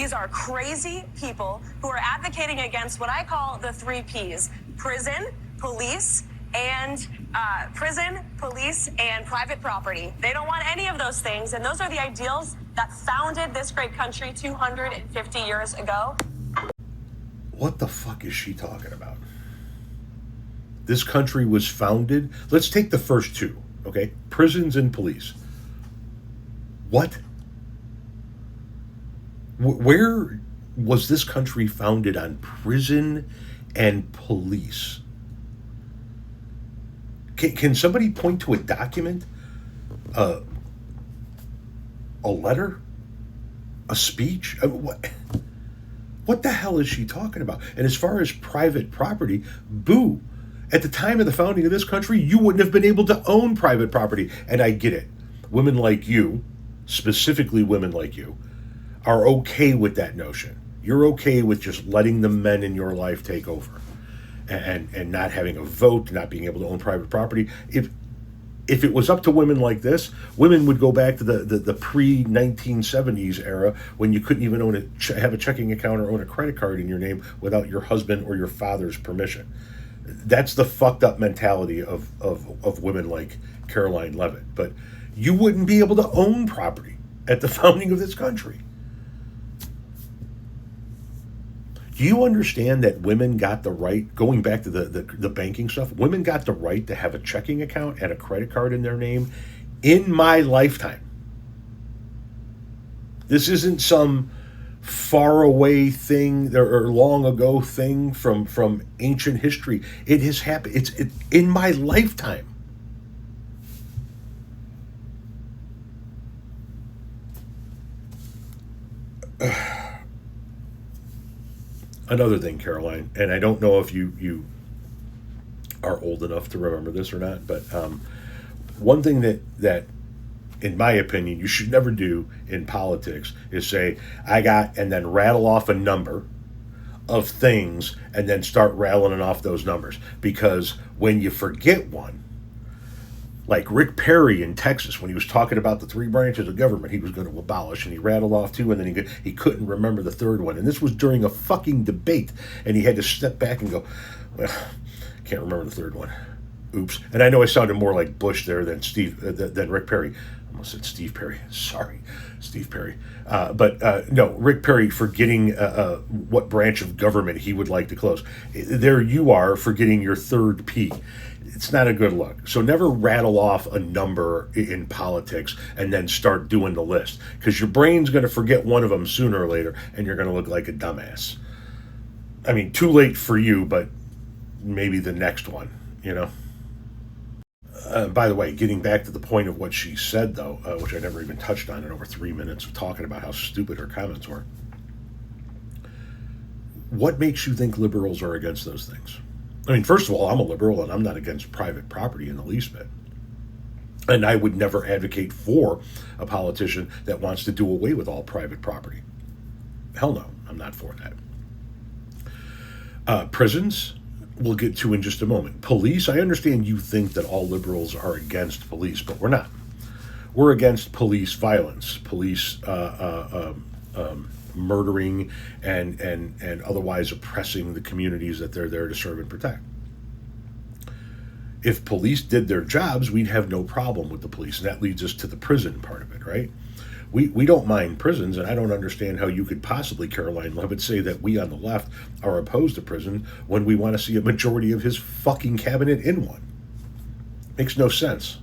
These are crazy people who are advocating against what I call the 3 Ps: prison, police, and private property. They don't want any of those things, and those are the ideals that founded this great country 250 years ago. What the fuck is she talking about? This country was founded. Let's take the first two, okay? Prisons and police. What? Where was this country founded on prison and police? Can somebody point to a document? A letter? A speech? What the hell is she talking about? And as far as private property, boo. At the time of the founding of this country, you wouldn't have been able to own private property. And I get it. Women like you, specifically women like you, are okay with that notion. You're okay with just letting the men in your life take over and not having a vote, not being able to own private property. If it was up to women like this, women would go back to the pre-1970s era when you couldn't even have a checking account or own a credit card in your name without your husband or your father's permission. That's the fucked up mentality of women like Caroline Leavitt. But you wouldn't be able to own property at the founding of this country. Do you understand that women got the right, going back to the banking stuff, women got the right to have a checking account and a credit card in their name in my lifetime? This isn't some far away thing or long ago thing from ancient history. It has happened. It's in my lifetime. Another thing, Caroline, and I don't know if you are old enough to remember this or not, but one thing that in my opinion you should never do in politics is say I got and then rattle off a number of things and then start rattling off those numbers, because when you forget one, like Rick Perry in Texas, when he was talking about the 3 branches of government he was going to abolish, and he rattled off 2, and then he couldn't remember the 3rd one. And this was during a fucking debate, and he had to step back and go, well, can't remember the 3rd one. Oops. And I know I sounded more like Bush there than Rick Perry. I almost said Steve Perry. Sorry, Steve Perry. No, Rick Perry forgetting what branch of government he would like to close. There you are forgetting your 3rd P. It's not a good look. So never rattle off a number in politics and then start doing the list, because your brain's going to forget one of them sooner or later, and you're going to look like a dumbass. I mean, too late for you, but maybe the next one, you know? By the way, getting back to the point of what she said, though, which I never even touched on in over 3 minutes of talking about how stupid her comments were. What makes you think liberals are against those things? I mean, first of all, I'm a liberal and I'm not against private property in the least bit. And I would never advocate for a politician that wants to do away with all private property. Hell no, I'm not for that. Prisons, we'll get to in just a moment. Police, I understand you think that all liberals are against police, but we're not. We're against police violence, police murdering and otherwise oppressing the communities that they're there to serve and protect. If police did their jobs, we'd have no problem with the police, and that leads us to the prison part of it, right? We don't mind prisons, and I don't understand how you could possibly, Caroline Leavitt, say that we on the left are opposed to prison when we want to see a majority of his fucking cabinet in one. Makes no sense.